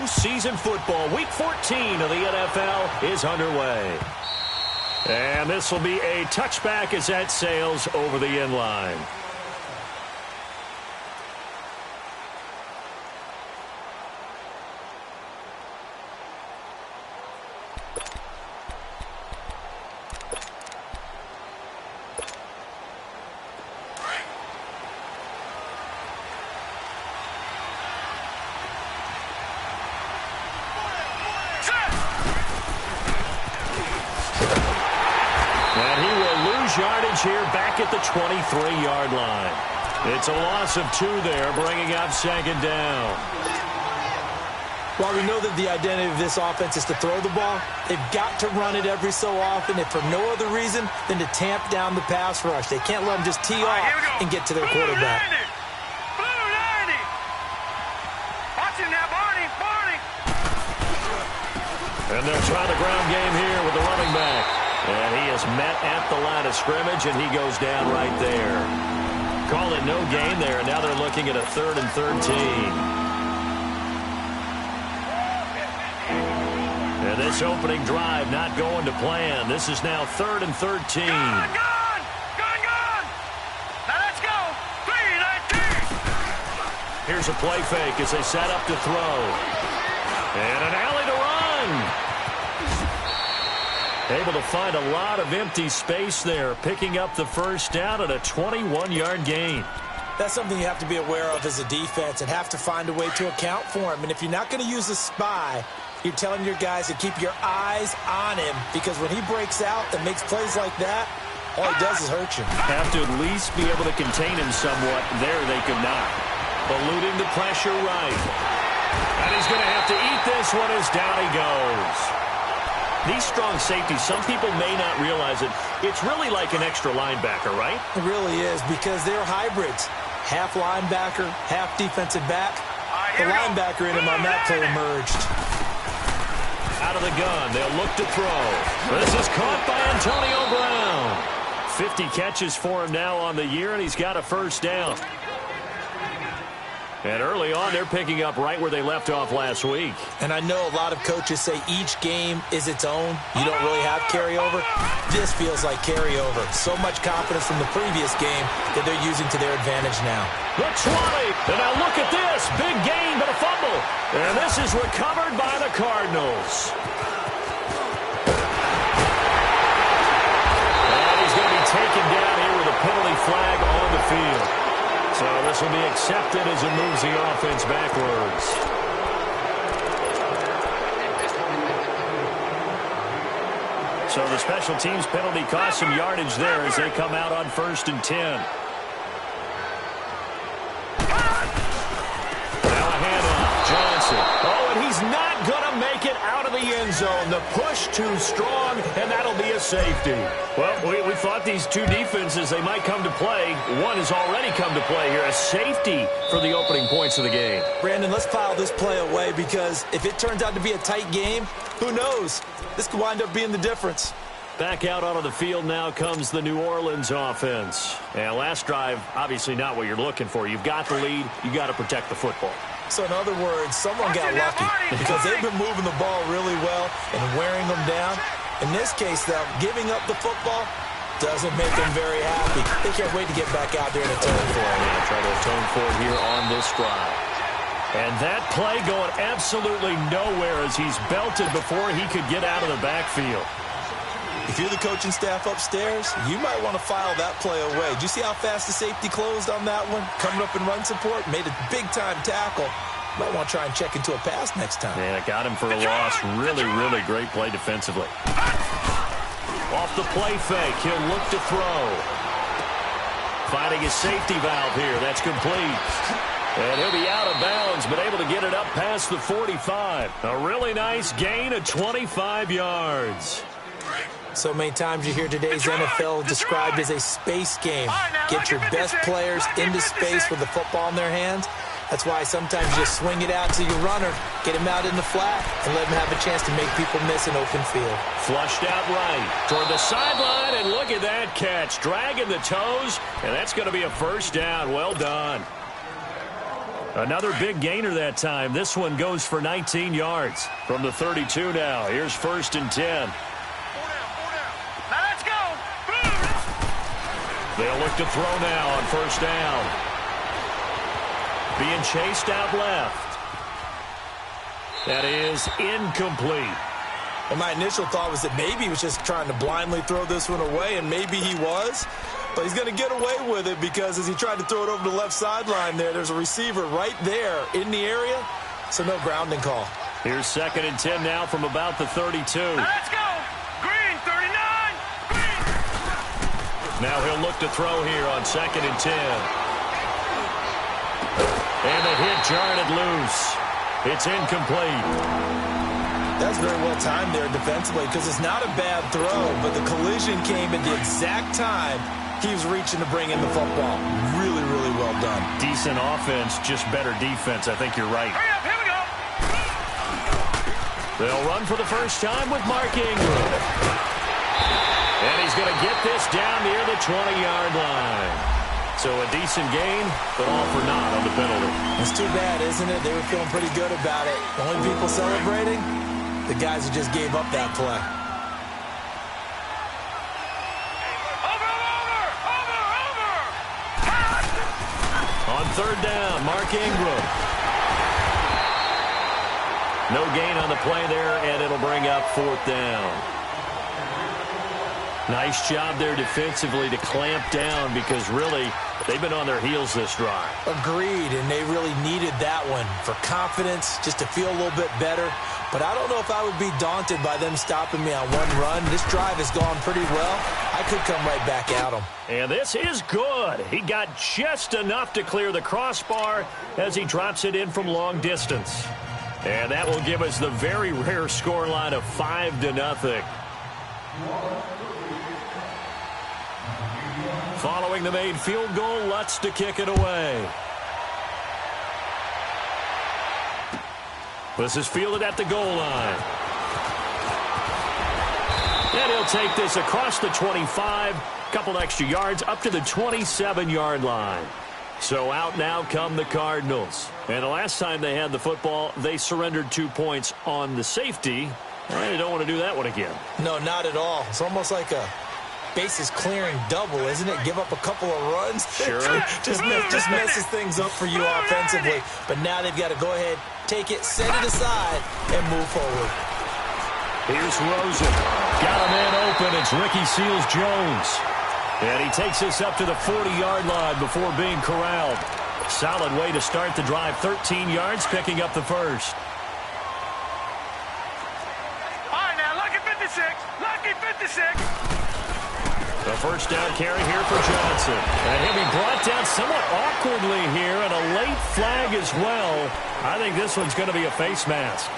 postseason football. Week 14 of the NFL is underway. And this will be a touchback as that sails over the end line. Yardage here back at the 23-yard line. It's a loss of 2 there, bringing up second down. While we know that the identity of this offense is to throw the ball, they've got to run it every so often, if for no other reason than to tamp down the pass rush. They can't let them just tee off and get to their quarterback. And they'll try the ground game here with the running back. And he is met at the line of scrimmage, and he goes down right there. Call it no gain there, and now they're looking at a 3rd and 13. And this opening drive not going to plan. This is now 3rd and 13. Gone! Now let's go! 3-19! Here's a play fake as they set up to throw. And an alley to run. Able to find a lot of empty space there, picking up the first down at a 21-yard gain. That's something you have to be aware of as a defense and have to find a way to account for him. And if you're not going to use a spy, you're telling your guys to keep your eyes on him, because when he breaks out and makes plays like that, all he does is hurt you. Have to at least be able to contain him somewhat. There they could not. Eluding the pressure right. And he's going to have to eat this one as down he goes. These strong safeties, some people may not realize it. It's really like an extra linebacker, right? It really is, because they're hybrids. Half linebacker, half defensive back. The linebacker in him on that play emerged. Out of the gun, they'll look to throw. This is caught by Antonio Brown. 50 catches for him now on the year, and he's got a first down. And early on, they're picking up right where they left off last week. And I know a lot of coaches say each game is its own. You don't really have carryover. This feels like carryover. So much confidence from the previous game that they're using to their advantage now. The 20. And now look at this. Big gain, but a fumble. And this is recovered by the Cardinals. And he's going to be taken down here with a penalty flag on the field. So this will be accepted as it moves the offense backwards. So the special teams penalty cost some yardage there as they come out on 1st and 10. Now a handoff. Johnson. Oh, and he's not going to make it out of the end zone. The push too strong, and that'll be a safety. Well, we thought these two defenses, they might come to play. One has already come to play here. A safety for the opening points of the game. Brandon, let's file this play away, because if it turns out to be a tight game, who knows? This could wind up being the difference. Back out onto the field now comes the New Orleans offense. And last drive, obviously not what you're looking for. You've got the lead. You've got to protect the football. So in other words, someone got lucky, because they've been moving the ball really well and wearing them down. In this case, though, giving up the football doesn't make them very happy. They can't wait to get back out there and atone for it. Yeah, try to atone for it here on this drive. And that play going absolutely nowhere as he's belted before he could get out of the backfield. If you're the coaching staff upstairs, you might want to file that play away. Did you see how fast the safety closed on that one? Coming up in run support, made a big-time tackle. Might want to try and check into a pass next time. Yeah, it got him for a loss. Really, really great play defensively. Off the play fake, he'll look to throw. Finding his safety valve here. That's complete. And he'll be out of bounds, but able to get it up past the 45. A really nice gain of 25 yards. So many times you hear today's NFL described as a space game. Get your best players into space with the football in their hands. That's why sometimes you just swing it out to your runner, get him out in the flat, and let him have a chance to make people miss an open field. Flushed out right toward the sideline, and look at that catch. Dragging the toes, and that's going to be a first down. Well done. Another big gainer that time. This one goes for 19 yards from the 32 now. Here's 1st and 10. Now let's go. They'll look to throw now on 1st down. Being chased out left. That is incomplete. And my initial thought was that maybe he was just trying to blindly throw this one away, and maybe he was. But he's going to get away with it because as he tried to throw it over the left sideline there's a receiver right there in the area, so no grounding call. Here's 2nd and 10 now from about the 32. Now let's go. Green, 39. Green. Now he'll look to throw here on 2nd and 10. And the hit jarred it loose. It's incomplete. That's very well timed there defensively because it's not a bad throw, but the collision came at the exact time he was reaching to bring in the football. Really, really well done. Decent offense, just better defense. I think you're right. Hurry up, here we go. They'll run for the first time with Mark Ingram. And he's going to get this down near the 20-yard line. So a decent gain, but all for naught on the penalty. It's too bad, isn't it? They were feeling pretty good about it. The only people celebrating, the guys who just gave up that play. Over. On 3rd down, Mark Ingram. No gain on the play there, and it'll bring up 4th down. Nice job there defensively to clamp down because really they've been on their heels this drive. Agreed, and they really needed that one for confidence, just to feel a little bit better. But I don't know if I would be daunted by them stopping me on one run. This drive has gone pretty well. I could come right back at them. And this is good. He got just enough to clear the crossbar as he drops it in from long distance. And that will give us the very rare scoreline of 5-0. Following the made field goal, Lutz to kick it away. This is fielded at the goal line. And he'll take this across the 25, couple extra yards up to the 27-yard line. So out now come the Cardinals. And the last time they had the football, they surrendered 2 points on the safety. And they don't want to do that one again. No, not at all. It's almost like a bases clearing double, isn't it? Give up a couple of runs. Sure. just messes things up for you offensively. But now they've got to go ahead, take it, set it aside, and move forward. Here's Rosen. Got a man open. It's Ricky Seals-Jones. And he takes this up to the 40-yard line before being corralled. Solid way to start the drive. 13 yards, picking up the first. All right, now, lucky 56. Lucky 56. The first down carry here for Johnson. And he'll be brought down somewhat awkwardly here, and a late flag as well. I think this one's going to be a face mask.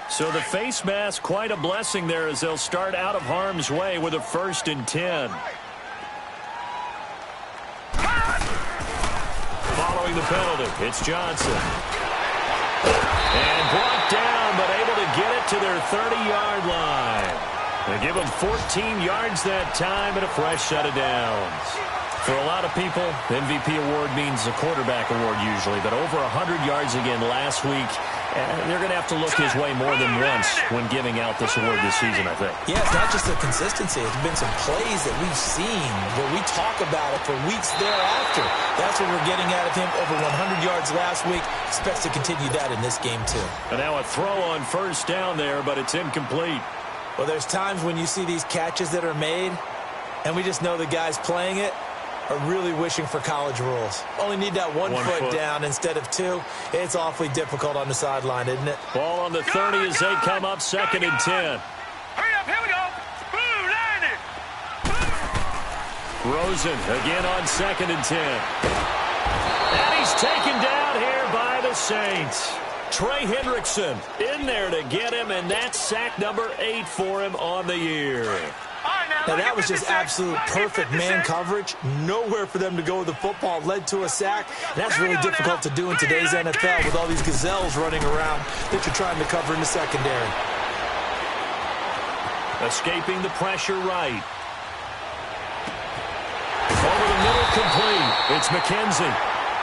So the face mask, quite a blessing there as they'll start out of harm's way with a 1st and 10. Following the penalty, it's Johnson. And brought down, but able to get it to their 30-yard line. They give them 14 yards that time and a fresh set of downs. For a lot of people, the MVP award means a quarterback award usually, but over 100 yards again last week. They're going to have to look his way more than once when giving out this award this season, I think. Yeah, it's not just the consistency. It's been some plays that we've seen where we talk about it for weeks thereafter. That's what we're getting out of him. Over 100 yards last week. Expects to continue that in this game, too. And now a throw on first down there, but it's incomplete. Well, there's times when you see these catches that are made, and we just know the guys playing it are really wishing for college rules. Only need that one foot down instead of 2. It's awfully difficult on the sideline, isn't it? Ball on the 30 as they come up 2nd and 10. Hurry up, here we go. Blue, line it. Rosen again on 2nd and 10. And he's taken down here by the Saints. Trey Hendrickson in there to get him, and that's sack number 8 for him on the year. Now, that was just absolute perfect man coverage. Nowhere for them to go with the football. Led to a sack. And that's really difficult to do in today's NFL with all these gazelles running around that you're trying to cover in the secondary. Escaping the pressure right. Over the middle, complete. It's McKenzie.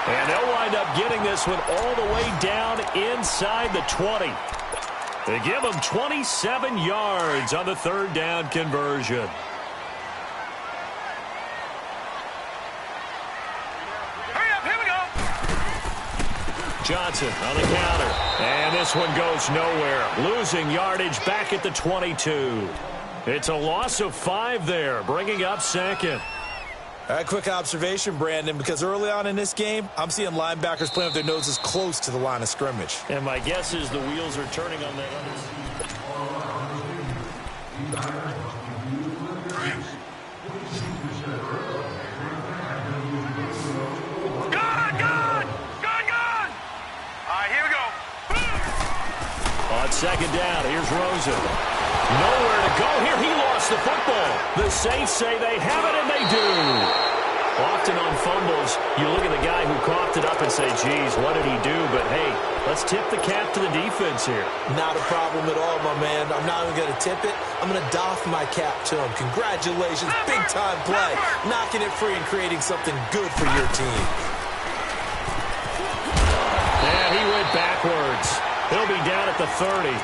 And they'll wind up getting this one all the way down inside the 20. They give them 27 yards on the third down conversion. Hurry up, here we go. Johnson on the counter. And this one goes nowhere. Losing yardage back at the 22. It's a loss of 5 there, bringing up second. All right, quick observation, Brandon, because early on in this game, I'm seeing linebackers playing with their noses close to the line of scrimmage. And my guess is the wheels are turning on that other side. Gone! All right, here we go. On second down, here's Rosen. Nowhere to go here. He lost the football. The Saints say they have it, and they do. Often on fumbles, you look at the guy who coughed it up and say, geez, what did he do? But, hey, let's tip the cap to the defense here. Not a problem at all, my man. I'm not even going to tip it. I'm going to doff my cap to him. Congratulations. Big-time play. Knocking it free and creating something good for your team. And he went backwards. He'll be down at the 30.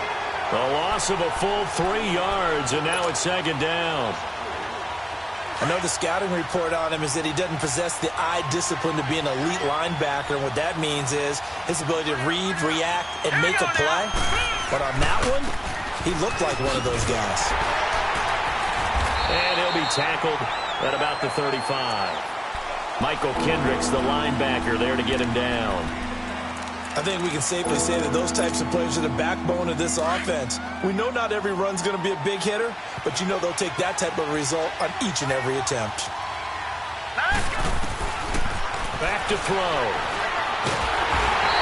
A loss of a full 3 yards, and now it's second down. I know the scouting report on him is that he doesn't possess the eye discipline to be an elite linebacker, and what that means is his ability to read, react, and make a play. But on that one, he looked like one of those guys. And he'll be tackled at about the 35. Michael Kendricks, the linebacker, there to get him down. I think we can safely say that those types of players are the backbone of this offense. We know not every run's going to be a big hitter, but you know they'll take that type of result on each and every attempt. Back to throw.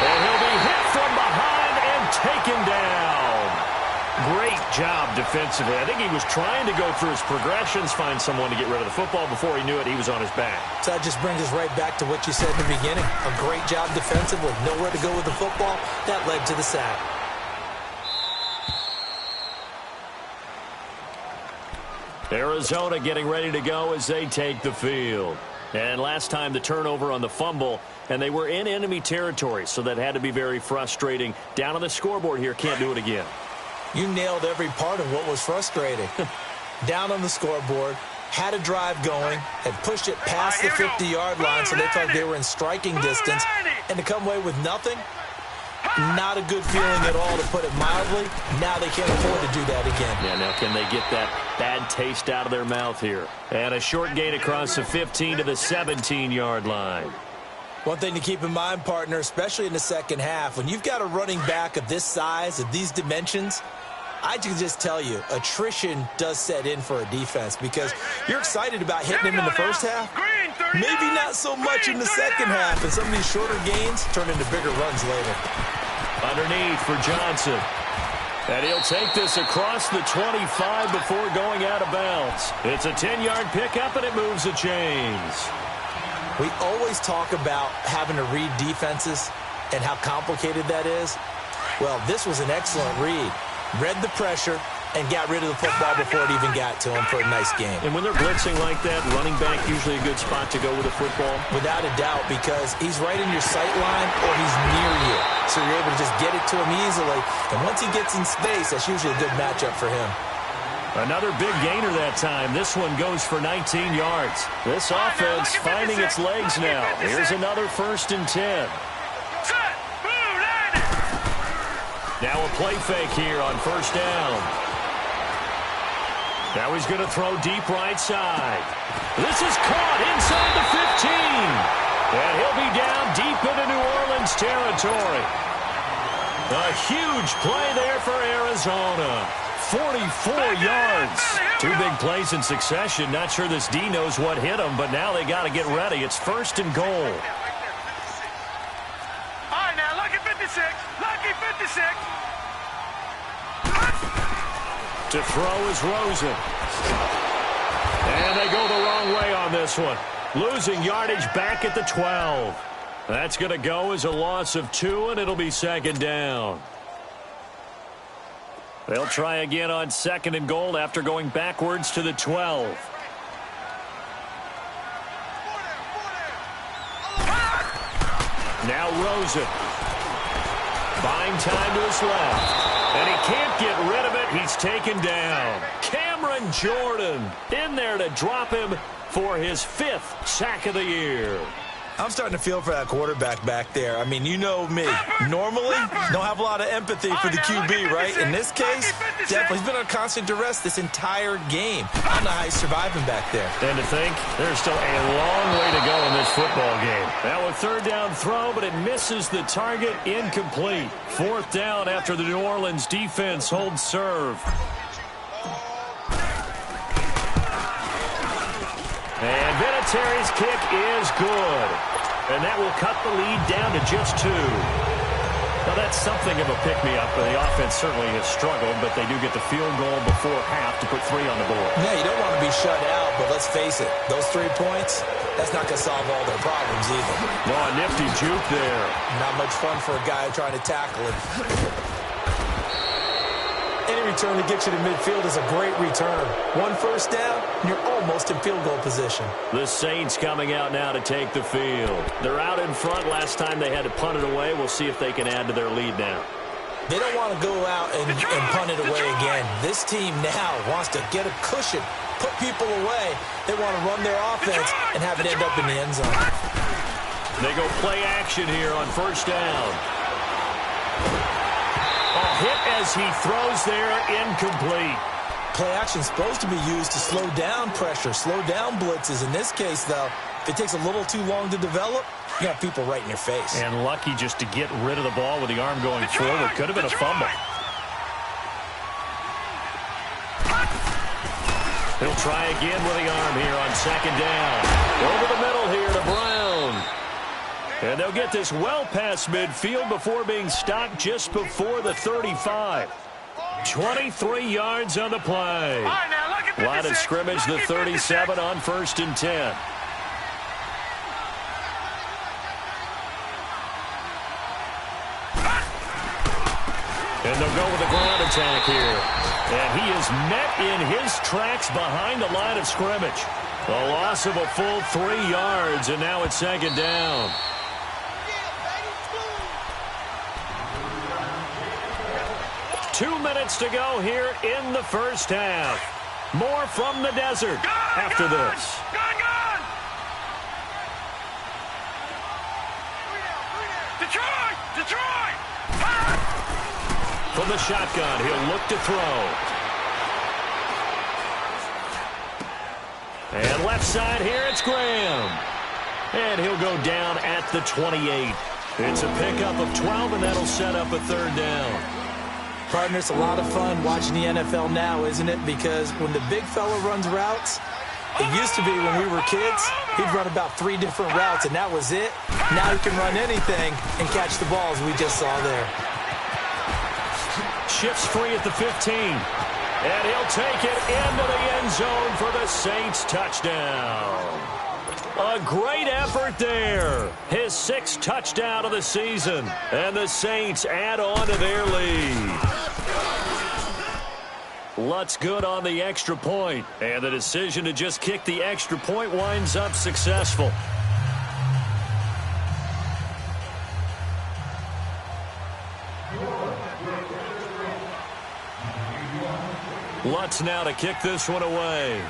And he'll be hit from behind and taken down. Great job defensively. I think he was trying to go through his progressions, find someone to get rid of the football. Before he knew it, he was on his back. So that just brings us right back to what you said in the beginning. A great job defensively. Nowhere to go with the football. That led to the sack. Arizona getting ready to go as they take the field. And last time the turnover on the fumble, and they were in enemy territory, so that had to be very frustrating. Down on the scoreboard here, can't do it again. You nailed every part of what was frustrating. Down on the scoreboard, had a drive going, had pushed it past the 50-yard line, so they felt they were in striking distance, and to come away with nothing, not a good feeling at all, to put it mildly. Now they can't afford to do that again. Yeah, now can they get that bad taste out of their mouth here? And a short gain across the 15 to the 17-yard line. One thing to keep in mind, partner, especially in the second half, when you've got a running back of this size, of these dimensions, I can just tell you, attrition does set in for a defense because you're excited about hitting him in the first half. Maybe not so much in the second half, and some of these shorter gains turn into bigger runs later. Underneath for Johnson. And he'll take this across the 25 before going out of bounds. It's a 10-yard pickup, and it moves the chains. We always talk about having to read defenses and how complicated that is. Well, this was an excellent read. Read the pressure and got rid of the football before it even got to him for a nice game. And when they're blitzing like that, running back usually a good spot to go with the football? Without a doubt, because he's right in your sight line or he's near you. So you're able to just get it to him easily. And once he gets in space, that's usually a good matchup for him. Another big gainer that time. This one goes for 19 yards. This offense finding its legs now. Here's another 1st and 10. Now a play fake here on 1st down. Now he's going to throw deep right side. This is caught inside the 15. And he'll be down deep into New Orleans territory. A huge play there for Arizona. 44 yards. 2 big plays in succession. Not sure this D knows what hit him, but now they got to get ready. It's 1st and goal. All right, now, lucky 56. Lucky 56. To throw is Rosen. And they go the wrong way on this one. Losing yardage back at the 12. That's going to go as a loss of 2, and it'll be second down. They'll try again on 2nd and goal after going backwards to the 12. Now Rosen. Buying time to his left. And he can't get rid of it. He's taken down. Cameron Jordan in there to drop him for his 5th sack of the year. I'm starting to feel for that quarterback back there. I mean, you know me. Normally, don't have a lot of empathy for the QB, right? In this case, definitely. He's been under constant duress this entire game. I don't know how he's surviving back there. And to think, there's still a long way to go in this football game. Now a 3rd down throw, but it misses the target, incomplete. 4th down after the New Orleans defense holds serve. And Vinatieri's kick is good. And that will cut the lead down to just 2. Now, that's something of a pick-me-up. The offense certainly has struggled, but they do get the field goal before half to put 3 on the board. Yeah, you don't want to be shut out, but let's face it. Those 3 points, that's not going to solve all their problems either. No, a nifty juke there. Not much fun for a guy trying to tackle him. Any return to get you to midfield is a great return. 1 first down, and you're almost in field goal position. The Saints coming out now to take the field. They're out in front. Last time they had to punt it away. We'll see if they can add to their lead now. They don't want to go out and punt it away again. This team now wants to get a cushion, put people away. They want to run their offense and have it end up in the end zone. They go play action here on 1st down. A hit as he throws there, incomplete. Play action is supposed to be used to slow down pressure, slow down blitzes. In this case, though, if it takes a little too long to develop, you got people right in your face. And lucky just to get rid of the ball with the arm going forward. Could have been a fumble. He'll try again with the arm here on 2nd down. Over the middle here to Brown. And they'll get this well past midfield before being stopped just before the 35. 23 yards on the play. Line of scrimmage, the 37 on 1st and 10. And they'll go with a ground attack here. And he is met in his tracks behind the line of scrimmage. A loss of a full 3 yards, and now it's 2nd down. Two minutes to go here in the 1st half. More from the desert after this. Detroit! From the shotgun, he'll look to throw. And left side here, it's Graham. And he'll go down at the 28. It's a pickup of 12, and that'll set up a 3rd down. Partner, it's a lot of fun watching the NFL now, isn't it? Because when the big fella runs routes, it used to be when we were kids, he'd run about 3 different routes, and that was it. Now he can run anything and catch the balls we just saw there. Shifts free at the 15. And he'll take it into the end zone for the Saints touchdown. A great effort there. His 6th touchdown of the season. And the Saints add on to their lead. Lutz good on the extra point. And the decision to just kick the extra point winds up successful. Lutz now to kick this one away.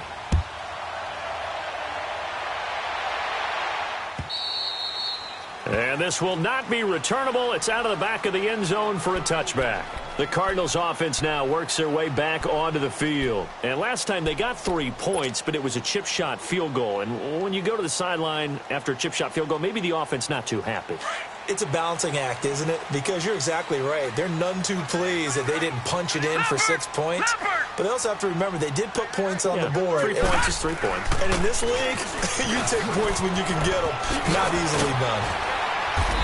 And this will not be returnable. It's out of the back of the end zone for a touchback. The Cardinals offense now works their way back onto the field. And last time they got 3 points, but it was a chip shot field goal. And when you go to the sideline after a chip shot field goal, maybe the offense not too happy. It's a balancing act, isn't it? Because you're exactly right. They're none too pleased that they didn't punch it in for 6 points. But they also have to remember they did put points on the board. 3 points is 3 points. And in this league, you take points when you can get them. Not easily done.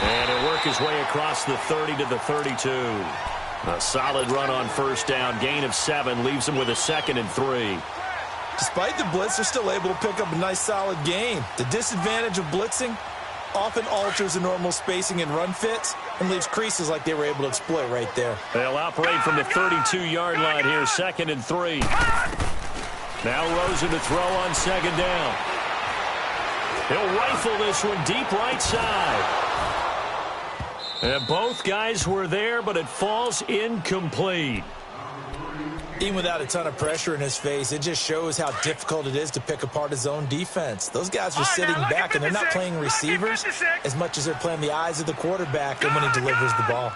And he'll work his way across the 30 to the 32. A solid run on 1st down. Gain of 7 leaves him with a 2nd and 3. Despite the blitz, they're still able to pick up a nice, solid game. The disadvantage of blitzing often alters the normal spacing and run fits and leaves creases like they were able to exploit right there. They'll operate from the 32-yard line here, 2nd and 3. Now Rosen to throw on 2nd down. He'll rifle this one deep right side. And both guys were there, but it falls incomplete. Even without a ton of pressure in his face, it just shows how difficult it is to pick apart his own defense. Those guys are sitting back, and they're not playing receivers as much as they're playing the eyes of the quarterback and when he delivers the ball.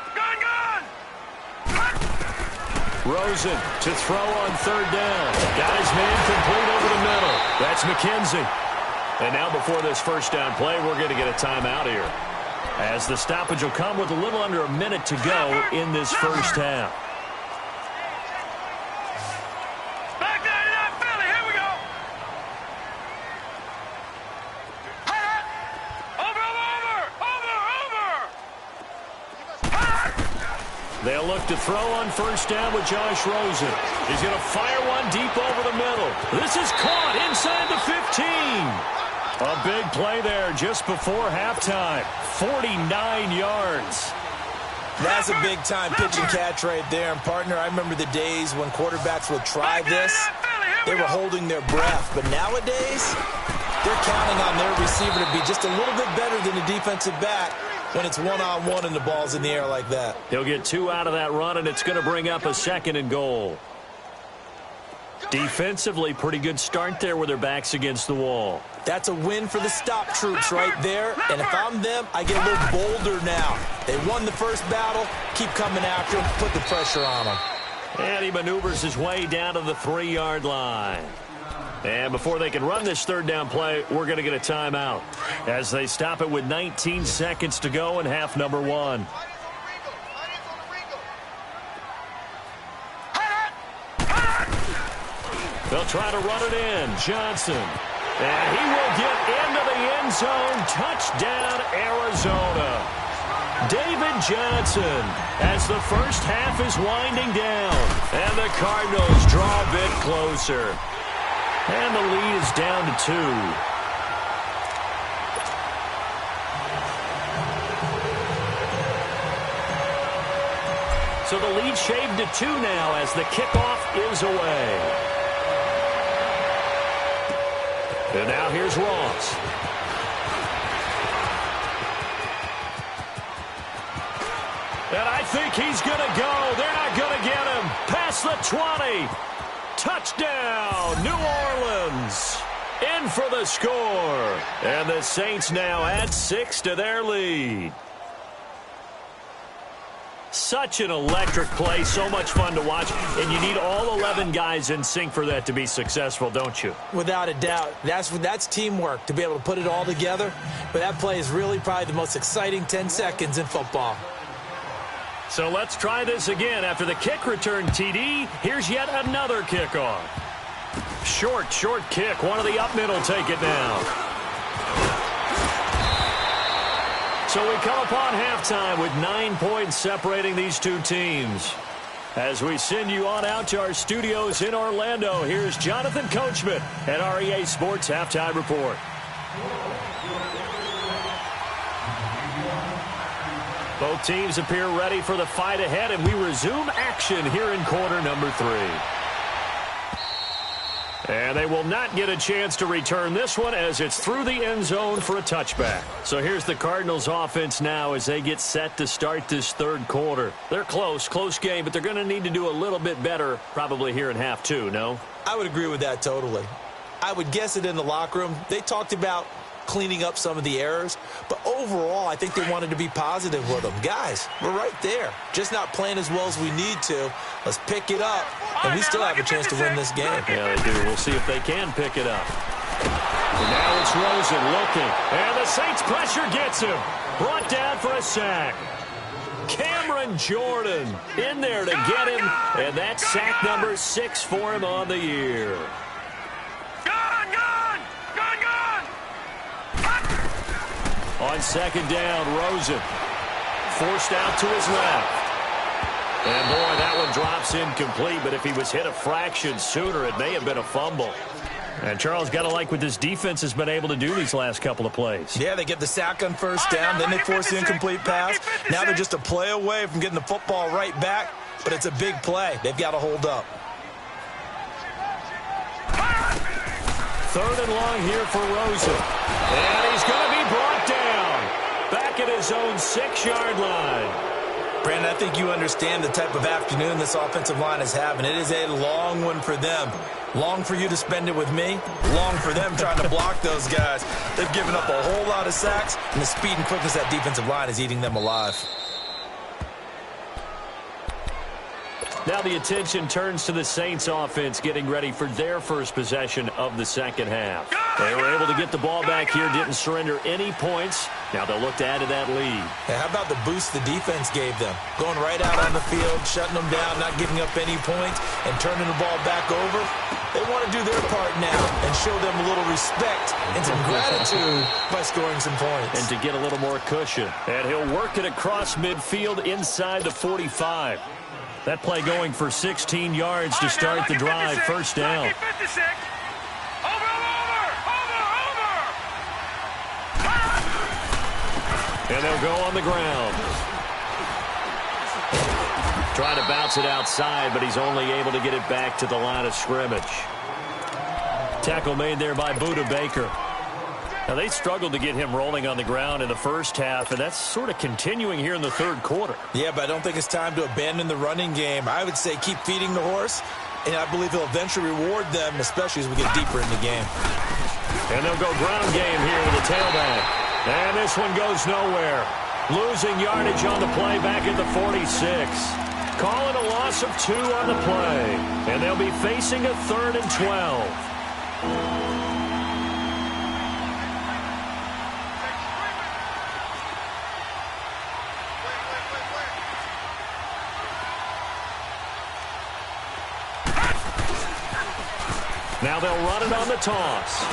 Rosen to throw on 3rd down. Got his man complete over the middle. That's McKenzie. And now before this first down play, we're going to get a timeout here, as the stoppage will come with a little under a minute to go in this first half. They'll look to throw on 1st down with Josh Rosen. He's going to fire one deep over the middle. This is caught inside the 15. A big play there just before halftime. 49 yards. That's a big-time pitch and catch right there. And, partner, I remember the days when quarterbacks would try this. They were holding their breath. But nowadays, they're counting on their receiver to be just a little bit better than the defensive back when it's one-on-one and the ball's in the air like that. He'll get 2 out of that run, and it's going to bring up a 2nd and goal. Defensively, pretty good start there with their backs against the wall. That's a win for the stop troops right there. And if I'm them, I get a little bolder now. They won the first battle. Keep coming after them. Put the pressure on them. And he maneuvers his way down to the 3-yard line. And before they can run this 3rd down play, we're going to get a timeout as they stop it with 19 seconds to go in half number 1. They'll try to run it in. Johnson. And he will get into the end zone. Touchdown, Arizona. David Johnson as the first half is winding down. And the Cardinals draw a bit closer. And the lead is down to 2. So the lead shaved to 2 now as the kickoff is away. And now here's Ross. And I think he's going to go. They're not going to get him. Past the 20. Touchdown, New Orleans. In for the score. And the Saints now add 6 to their lead. Such an electric play, so much fun to watch, and you need all 11 guys in sync for that to be successful, don't you? Without a doubt. That's teamwork, to be able to put it all together. But that play is really probably the most exciting 10 seconds in football. So let's try this again. After the kick return TD, here's yet another kickoff. Short kick. One of the up middle take it down. So we come upon halftime with 9 points separating these two teams. As we send you on out to our studios in Orlando, here's Jonathan Coachman at REA Sports Halftime Report. Both teams appear ready for the fight ahead, and we resume action here in quarter number 3. And they will not get a chance to return this one as it's through the end zone for a touchback. So here's the Cardinals offense now as they get set to start this third quarter. They're close game, but they're going to need to do a little bit better probably here in half 2, no? I would agree with that totally. I would guess it in the locker room. They talked about cleaning up some of the errors, but overall I think they wanted to be positive with them. Guys, we're right there, just not playing as well as we need to. Let's pick it up, and we still have a chance to win this game. Yeah, they do. We'll see if they can pick it up. And now it's Rosen looking, and the Saints pressure gets him. Brought down for a sack. Cameron Jordan in there to get him, and that's sack number 6 for him on the year. On second down, Rosen forced out to his left. And, boy, that one drops incomplete, but if he was hit a fraction sooner, it may have been a fumble. And Charles, got to like what this defense has been able to do these last couple of plays. Yeah, they get the sack on first down, then they force the incomplete pass. Now they're just a play away from getting the football right back, but it's a big play. They've got to hold up. 3rd and long here for Rosen. And he's going to be brought down. Back at his own 6-yard line. Brandon, I think you understand the type of afternoon this offensive line is having. It is a long one for them. Long for you to spend it with me. Long for them trying to block those guys. They've given up a whole lot of sacks, and the speed and quickness of that defensive line is eating them alive. Now the attention turns to the Saints offense getting ready for their first possession of the second half. They were able to get the ball back here, didn't surrender any points. Now they'll look to add to that lead. Yeah, how about the boost the defense gave them? Going right out on the field, shutting them down, not giving up any points, and turning the ball back over. They want to do their part now and show them a little respect and some gratitude by scoring some points. And to get a little more cushion. And he'll work it across midfield inside the 45. That play going for 16 yards to start the drive. First down. And they'll go on the ground. Trying to bounce it outside, but he's only able to get it back to the line of scrimmage. Tackle made there by Budda Baker. Now, they struggled to get him rolling on the ground in the first half, and that's sort of continuing here in the third quarter. Yeah, but I don't think it's time to abandon the running game. I would say keep feeding the horse, and I believe he'll eventually reward them, especially as we get deeper in the game. And they'll go ground game here with the tailback. And this one goes nowhere. Losing yardage on the play back at the 46. Calling a loss of 2 on the play. And they'll be facing a 3rd and 12. Now they'll run it on the toss.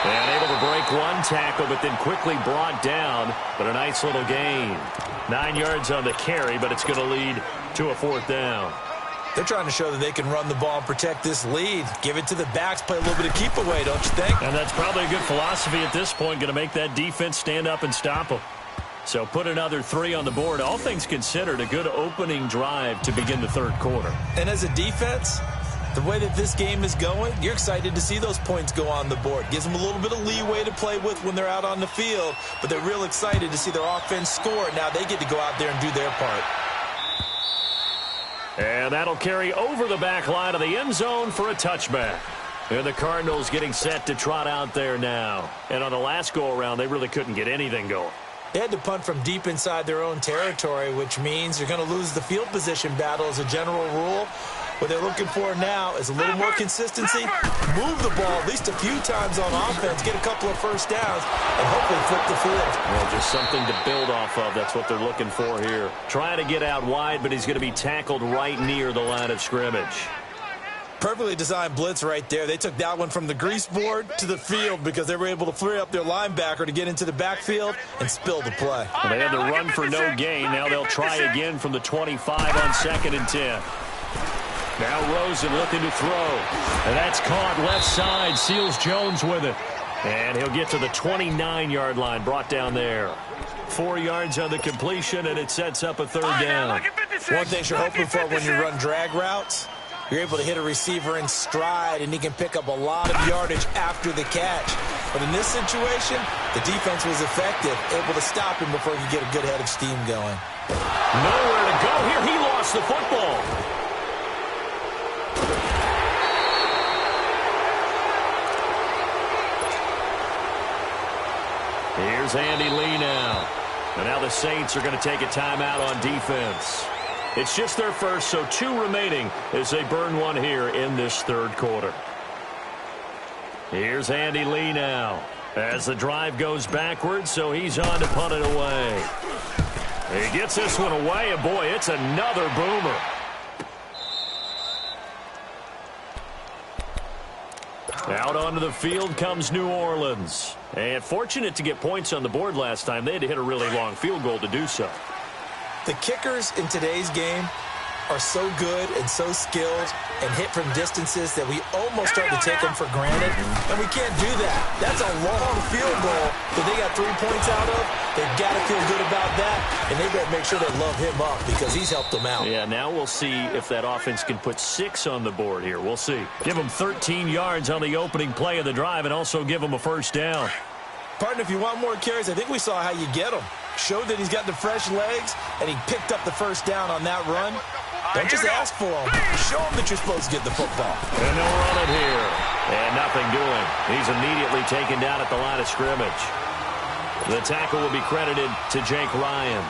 And able to break one tackle, but then quickly brought down. But a nice little gain. 9 yards on the carry, but it's going to lead to a 4th down. They're trying to show that they can run the ball and protect this lead. Give it to the backs, play a little bit of keep away, don't you think? And that's probably a good philosophy at this point, going to make that defense stand up and stop them. So put another 3 on the board. All things considered, a good opening drive to begin the third quarter. And as a defense, the way that this game is going, you're excited to see those points go on the board. Gives them a little bit of leeway to play with when they're out on the field, but they're real excited to see their offense score. Now they get to go out there and do their part. And that'll carry over the back line of the end zone for a touchback. And the Cardinals getting set to trot out there now. And on the last go-around, they really couldn't get anything going. They had to punt from deep inside their own territory, which means you're going to lose the field position battle as a general rule. What they're looking for now is a little more consistency, move the ball at least a few times on offense, get a couple of first downs, and hopefully flip the field. Well, just something to build off of. That's what they're looking for here. Trying to get out wide, but he's going to be tackled right near the line of scrimmage. Perfectly designed blitz right there. They took that one from the grease board to the field because they were able to free up their linebacker to get into the backfield and spill the play. Well, they had to run for no gain. Now they'll try again from the 25 on 2nd and 10. Now Rosen looking to throw. And that's caught left side. Seals Jones with it. And he'll get to the 29-yard line, brought down there. 4 yards on the completion, and it sets up a 3rd down. One thing you're hoping for when you run drag routes, you're able to hit a receiver in stride, and he can pick up a lot of yardage after the catch. But in this situation, the defense was effective, able to stop him before he could get a good head of steam going. Nowhere to go here. He lost the football. Here's Andy Lee now. And now the Saints are going to take a timeout on defense. It's just their first, so 2 remaining as they burn one here in this third quarter. Here's Andy Lee now as the drive goes backwards, so he's on to punt it away. He gets this one away, and boy, it's another boomer. Out onto the field comes New Orleans. And fortunate to get points on the board last time. They had to hit a really long field goal to do so. The kickers in today's game are so good and so skilled and hit from distances that we almost start to take them for granted, and we can't do that. That's a long field goal that they got 3 points out of. They've got to feel good about that, and they better make sure they love him up because he's helped them out. Yeah, now we'll see if that offense can put 6 on the board here. We'll see. Give them 13 yards on the opening play of the drive and also give them a first down. Partner, if you want more carries, I think we saw how you get them. Showed that he's got the fresh legs, and he picked up the first down on that run. Don't just ask for him. Show him that you're supposed to get the football. And they'll run it here. And nothing doing. He's immediately taken down at the line of scrimmage. The tackle will be credited to Jake Ryan.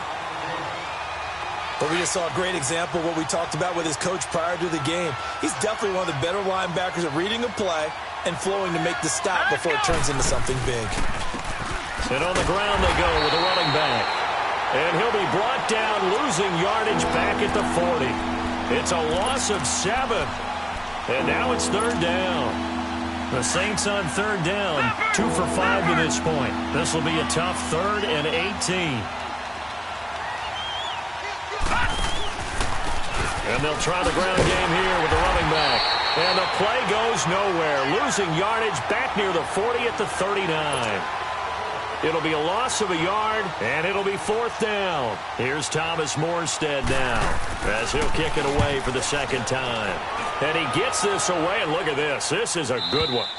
But we just saw a great example of what we talked about with his coach prior to the game. He's definitely one of the better linebackers at reading a play and flowing to make the stop before it turns into something big. And on the ground they go with a running back. And he'll be brought down, losing yardage back at the 40. It's a loss of 7. And now it's third down. The Saints on third down, 2 for 5 to this point. This will be a tough 3rd and 18. And they'll try the ground game here with the running back. And the play goes nowhere, losing yardage back near the 40 at the 39. It'll be a loss of a yard, and it'll be 4th down. Here's Thomas Morstead now as he'll kick it away for the second time. And he gets this away, and look at this. This is a good one.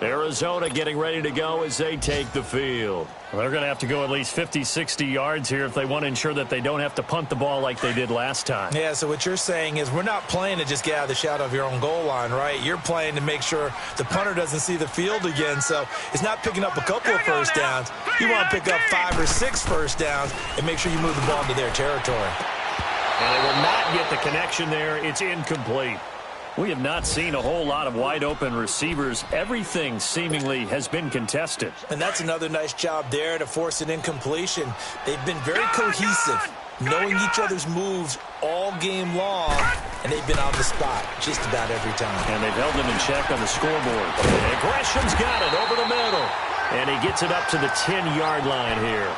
Arizona getting ready to go as they take the field. Well, they're going to have to go at least 50, 60 yards here if they want to ensure that they don't have to punt the ball like they did last time. Yeah, so what you're saying is we're not playing to just get out of the shadow of your own goal line, right? You're playing to make sure the punter doesn't see the field again. So it's not picking up a couple of first downs. You want to pick up 5 or 6 first downs and make sure you move the ball into their territory. And they will not get the connection there. It's incomplete. We have not seen a whole lot of wide-open receivers. Everything seemingly has been contested. And that's another nice job there to force an incompletion. They've been very cohesive, knowing each other's moves all game long, and they've been on the spot just about every time. And they've held them in check on the scoreboard. And Gresham's got it over the middle. And he gets it up to the 10-yard line here.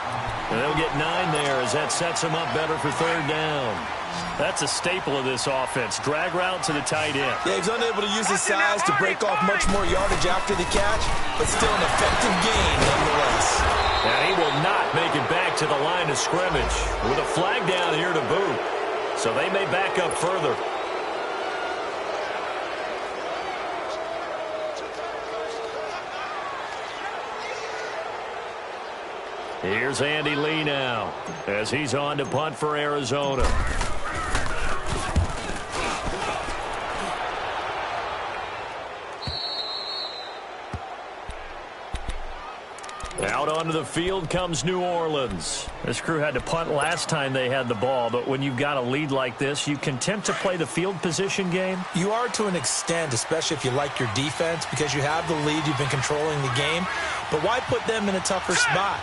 And they'll get 9 there as that sets him up better for third down. That's a staple of this offense. Drag route to the tight end. Yeah, he's unable to use his size to break off much more yardage after the catch, but still an effective gain nonetheless. And he will not make it back to the line of scrimmage with a flag down here to boot. So they may back up further. Here's Andy Lee now as he's on to punt for Arizona. Out onto the field comes New Orleans. This crew had to punt last time they had the ball, but when you've got a lead like this, you can tempt to play the field position game. You are to an extent, especially if you like your defense, because you have the lead, you've been controlling the game. But why put them in a tougher spot?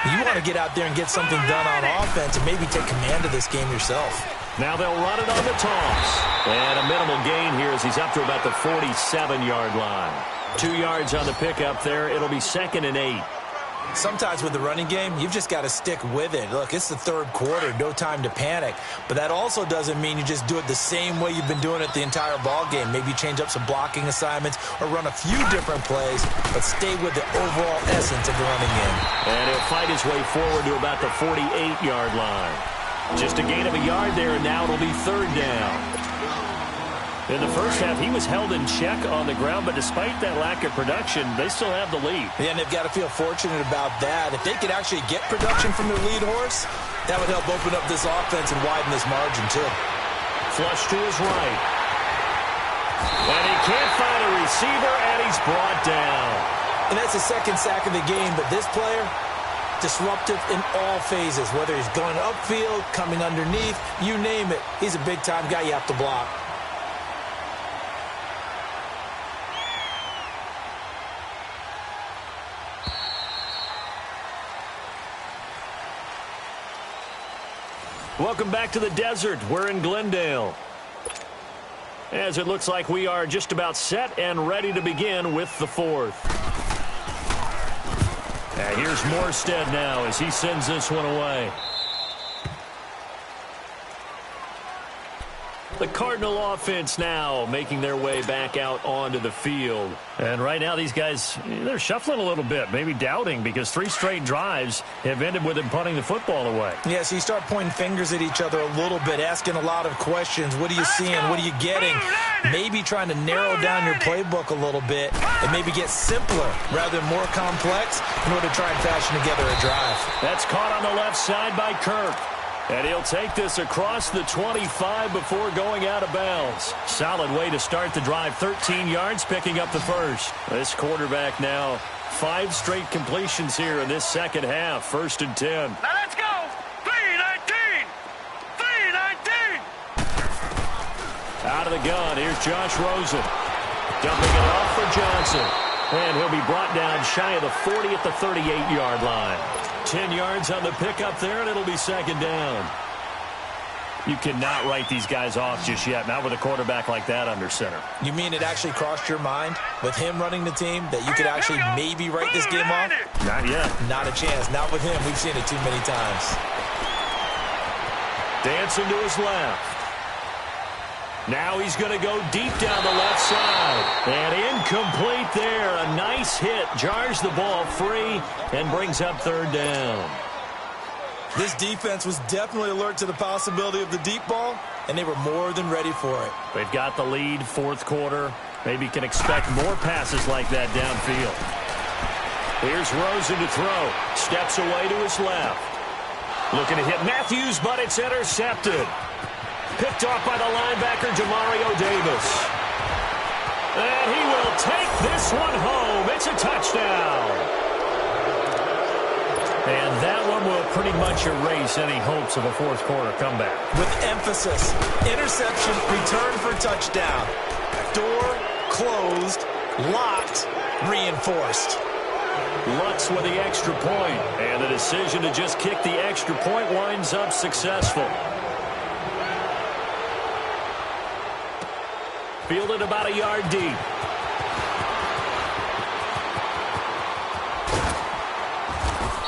You want to get out there and get something done on offense and maybe take command of this game yourself. Now they'll run it on the toss. And a minimal gain here as he's up to about the 47-yard line. 2 yards on the pickup there. It'll be 2nd and 8. Sometimes with the running game, you've just got to stick with it. Look, it's the third quarter, no time to panic. But that also doesn't mean you just do it the same way you've been doing it the entire ball game. Maybe change up some blocking assignments or run a few different plays, but stay with the overall essence of the running game. And he'll fight his way forward to about the 48-yard line. Just a gain of a yard there, and now it'll be third down. In the first half, he was held in check on the ground, but despite that lack of production, they still have the lead. Yeah, and they've got to feel fortunate about that. If they could actually get production from their lead horse, that would help open up this offense and widen this margin, too. Flush to his right. And he can't find a receiver, and he's brought down. And that's the second sack of the game, but this player, disruptive in all phases, whether he's going upfield, coming underneath, you name it. He's a big-time guy you have to block. Welcome back to the desert. We're in Glendale. As it looks like we are just about set and ready to begin with the fourth. Here's Morstead now as he sends this one away. The Cardinal offense now making their way back out onto the field. And right now these guys, they're shuffling a little bit, maybe doubting, because 3 straight drives have ended with them punting the football away. Yeah, so you start pointing fingers at each other a little bit, asking a lot of questions. What are you seeing? What are you getting? Maybe trying to narrow down your playbook a little bit and maybe get simpler rather than more complex in order to try and fashion together a drive. That's caught on the left side by Kirk. And he'll take this across the 25 before going out of bounds. Solid way to start the drive. 13 yards, picking up the first. This quarterback now 5 straight completions here in this second half. 1st and 10. Now let's go. 3-19. 3-19. Out of the gun, here's Josh Rosen. Dumping it off for Johnson. And he'll be brought down shy of the 40 at the 38-yard line. 10 yards on the pickup there, and it'll be 2nd down. You cannot write these guys off just yet, not with a quarterback like that under center. You mean it actually crossed your mind with him running the team that you could actually maybe write this game off? Not yet. Not a chance. Not with him. We've seen it too many times. Dancing to his left. Now he's going to go deep down the left side. And incomplete there. A nice hit. Jars the ball free and brings up 3rd down. This defense was definitely alert to the possibility of the deep ball, and they were more than ready for it. They've got the lead, 4th quarter. Maybe can expect more passes like that downfield. Here's Rosen to throw. Steps away to his left. Looking to hit Matthews, but it's intercepted. Picked off by the linebacker, Demario Davis. And he will take this one home. It's a touchdown. And that one will pretty much erase any hopes of a 4th quarter comeback. With emphasis, interception, return for touchdown. Door closed, locked, reinforced. Lutz with the extra point. And the decision to just kick the extra point winds up successful. Fielded about a yard deep.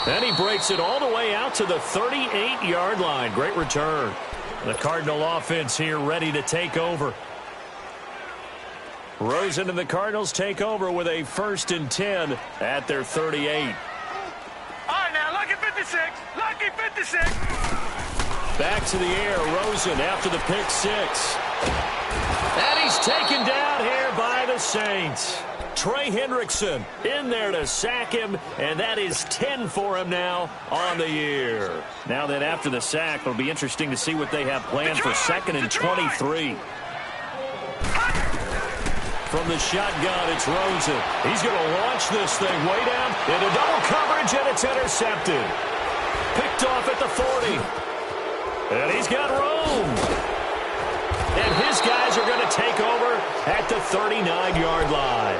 And he breaks it all the way out to the 38-yard line. Great return. The Cardinal offense here ready to take over. Rosen and the Cardinals take over with a 1st and 10 at their 38. All right, now, lucky 56. Lucky 56. Back to the air. Rosen after the pick 6. And he's taken down here by the Saints. Trey Hendrickson in there to sack him, and that is 10 for him now on the year. Now then, after the sack, it'll be interesting to see what they have planned for 2nd and 23. From the shotgun, it's Rosen. He's going to launch this thing way down into double coverage, and it's intercepted. Picked off at the 40. And he's got room. And his guys are going to take over at the 39-yard line.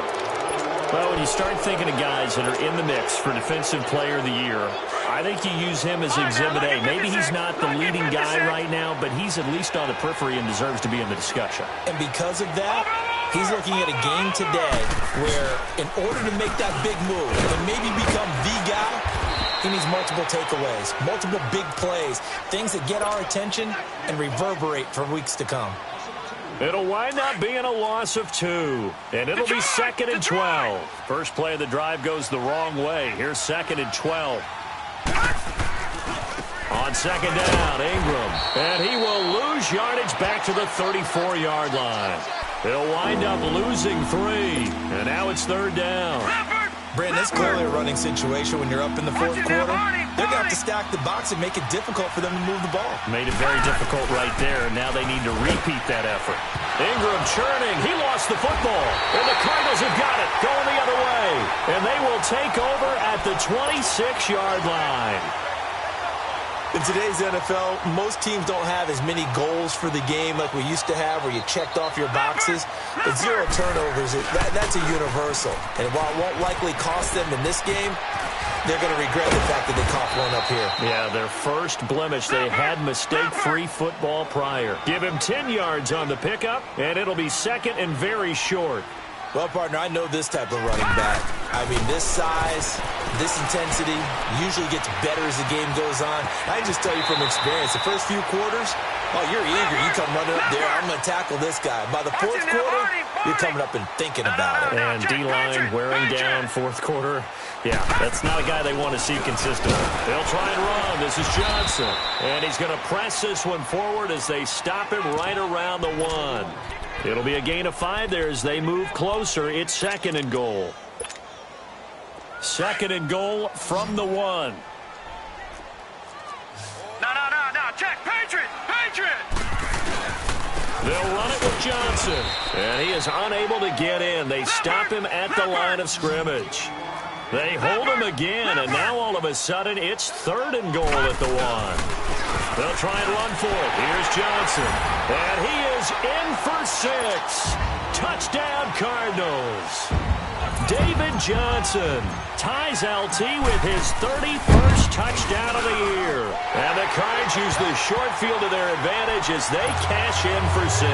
Well, when you start thinking of guys that are in the mix for Defensive Player of the Year, I think you use him as Exhibit A. Maybe he's not the leading guy right now, but he's at least on the periphery and deserves to be in the discussion. And because of that, he's looking at a game today where in order to make that big move and maybe become the guy, he needs multiple takeaways, multiple big plays, things that get our attention and reverberate for weeks to come. It'll wind up being a loss of 2, and it'll be 2nd and 12. First play of the drive goes the wrong way. Here's 2nd and 12. On 2nd down, Ingram, and he will lose yardage back to the 34-yard line. He'll wind up losing 3, and now it's 3rd down. Brandon, it's clearly a running situation when you're up in the 4th quarter. They're going to have to stack the box and make it difficult for them to move the ball. Made it very difficult right there, and now they need to repeat that effort. Ingram churning. He lost the football, and the Cardinals have got it going the other way. And they will take over at the 26-yard line. In today's NFL, most teams don't have as many goals for the game like we used to have where you checked off your boxes. But 0 turnovers, that's a universal. And while it won't likely cost them in this game, they're going to regret the fact that they coughed one up here. Yeah, their first blemish. They had mistake-free football prior. Give him 10 yards on the pickup, and it'll be 2nd and very short. Well, partner, I know this type of running back. I mean, this size, this intensity usually gets better as the game goes on. I just tell you from experience, the first few quarters, oh, you're eager. You come running up there, I'm going to tackle this guy. By the fourth quarter, you're coming up and thinking about it. And D-line wearing down fourth quarter. Yeah, that's not a guy they want to see consistently. They'll try and run. This is Johnson. And he's going to press this one forward as they stop him right around the 1. It'll be a gain of 5 there as they move closer. It's 2nd and goal. 2nd and goal from the 1. No. Check. Patriot. They'll run it with Johnson. And he is unable to get in. They stop him at the line of scrimmage. They hold him again, and now all of a sudden it's 3rd and goal at the 1. They'll try and run for it. Here's Johnson. And he is in for 6. Touchdown, Cardinals. David Johnson ties LT with his 31st touchdown of the year. And the Cards use the short field to their advantage as they cash in for 6.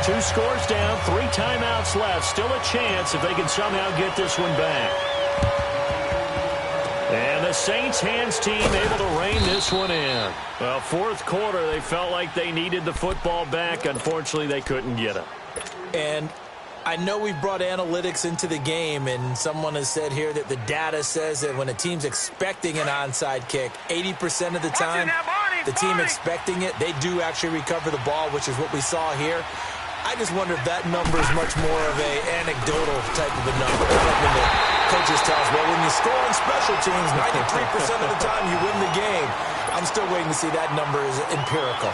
2 scores down, 3 timeouts left. Still a chance if they can somehow get this one back. And the Saints hands team able to rein this one in. Well, fourth quarter, they felt like they needed the football back. Unfortunately, they couldn't get it. And I know we've brought analytics into the game, and someone has said here that the data says that when a team's expecting an onside kick, 80% of the time, the team expecting it, they do actually recover the ball, which is what we saw here. I just wonder if that number is much more of an anecdotal type of a number. Like when the coaches tell us, well, when you score on special teams, 93% of the time you win the game. I'm still waiting to see that number is empirical.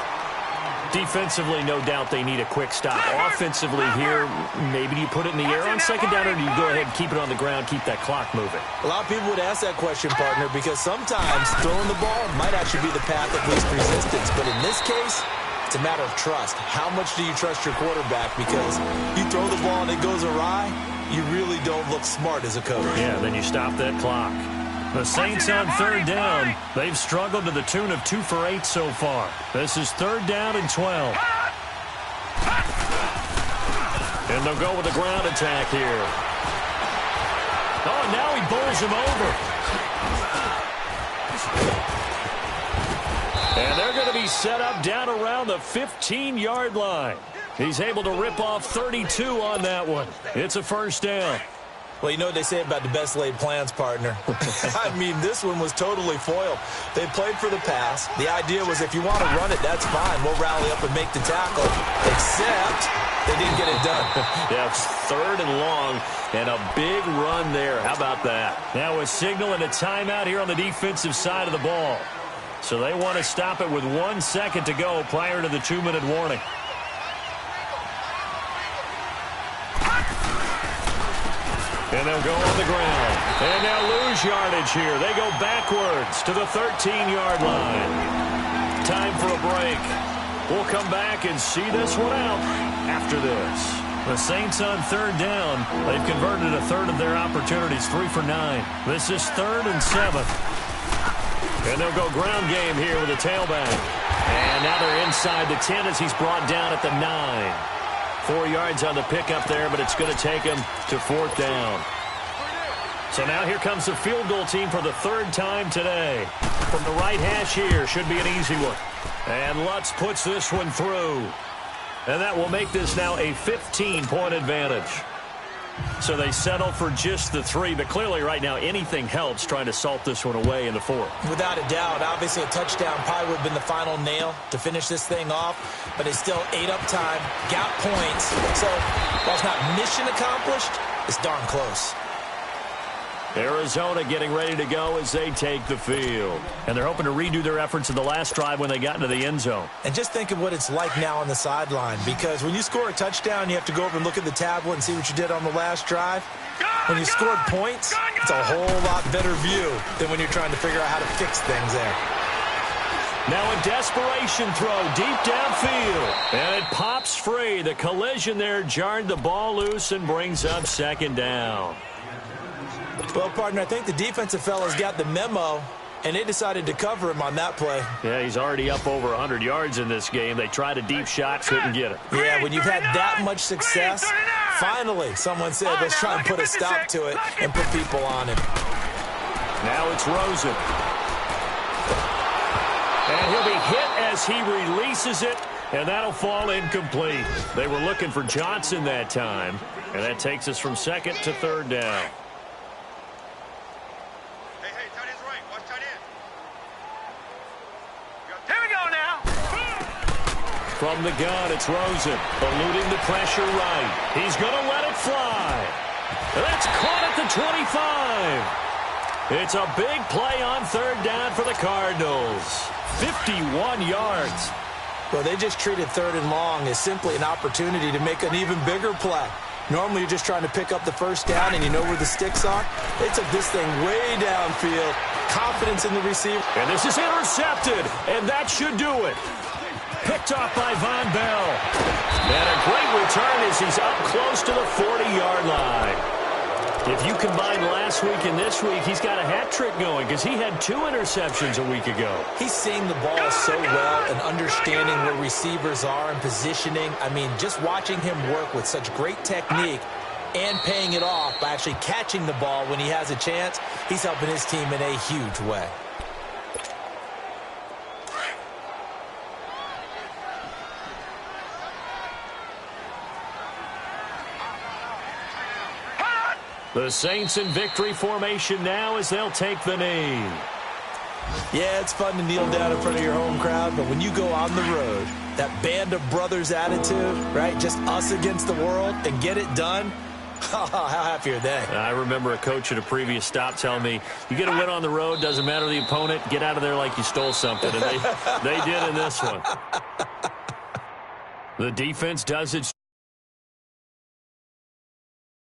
Defensively, no doubt they need a quick stop. Offensively here, maybe you put it in the air on 2nd down, or do you go ahead and keep it on the ground, keep that clock moving? A lot of people would ask that question, partner, because sometimes throwing the ball might actually be the path of least resistance. But in this case, it's a matter of trust. How much do you trust your quarterback? Because you throw the ball and it goes awry, you really don't look smart as a coach. Yeah, then you stop that clock. The Saints on 3rd down. They've struggled to the tune of 2 for 8 so far. This is 3rd down and 12. And they'll go with the ground attack here. Oh, now he bowls him over. And they're going to be set up down around the 15-yard line. He's able to rip off 32 on that one. It's a 1st down. Well, you know what they say about the best laid plans, partner. I mean, this one was totally foiled. They played for the pass. The idea was if you want to run it, that's fine. We'll rally up and make the tackle. Except they didn't get it done. Yeah, it's 3rd and long and a big run there. How about that? Now a signal and a timeout here on the defensive side of the ball. So they want to stop it with 1 second to go prior to the 2-minute warning. And they'll go on the ground. And now lose yardage here. They go backwards to the 13-yard line. Time for a break. We'll come back and see this one out after this. The Saints on 3rd down. They've converted a 1/3 of their opportunities, 3 for 9. This is 3rd and 7. And they'll go ground game here with a tailback. And now they're inside the 10 as he's brought down at the 9. 4 yards on the pickup there, but it's going to take him to 4th down. So now here comes the field goal team for the 3rd time today. From the right hash here, should be an easy one. And Lutz puts this one through. And that will make this now a 15-point advantage. So they settle for just the 3, but clearly right now anything helps trying to salt this one away in the 4th. Without a doubt, obviously a touchdown probably would have been the final nail to finish this thing off, but it's still ate up time, got points. So while it's not mission accomplished, it's darn close. Arizona getting ready to go as they take the field. And they're hoping to redo their efforts in the last drive when they got into the end zone. And just think of what it's like now on the sideline, because when you score a touchdown, you have to go over and look at the tablet and see what you did on the last drive. When you scored points, it's a whole lot better view than when you're trying to figure out how to fix things there. Now a desperation throw deep downfield. And it pops free. The collision there jarred the ball loose and brings up 2nd down. Well, partner, I think the defensive fellas got the memo And they decided to cover him on that play. Yeah, he's already up over 100 yards in this game. They tried a deep shot, couldn't get it. Yeah, when you've had that much success, finally someone said, let's try and put a stop to it and put people on him. Now it's Rosen. And he'll be hit as he releases it, and that'll fall incomplete. They were looking for Johnson that time, and that takes us from second to third down. Hey, tight end's right. Watch tight end. Here we go now. From the gun, it's Rosen, eluding the pressure right. He's going to let it fly. That's caught at the 25. It's a big play on third down for the Cardinals. 51 yards. Well, they just treated third and long as simply an opportunity to make an even bigger play. Normally, you're just trying to pick up the first down, and you know where the sticks are. They took this thing way downfield. Confidence in the receiver. And this is intercepted, and that should do it. Picked off by Von Bell. And a great return as he's up close to the 40-yard line. If you combine last week and this week, he's got a hat trick going because he had 2 interceptions a week ago. He's seeing the ball so well and understanding where receivers are and positioning. I mean, just watching him work with such great technique and paying it off by actually catching the ball when he has a chance, he's helping his team in a huge way. The Saints in victory formation now as they'll take the knee. Yeah, it's fun to kneel down in front of your home crowd, but when you go on the road, that band of brothers attitude, right, just us against the world, and get it done, how happy are they? I remember a coach at a previous stop telling me, you get a win on the road, doesn't matter the opponent, get out of there like you stole something, and they did in this one. The defense does its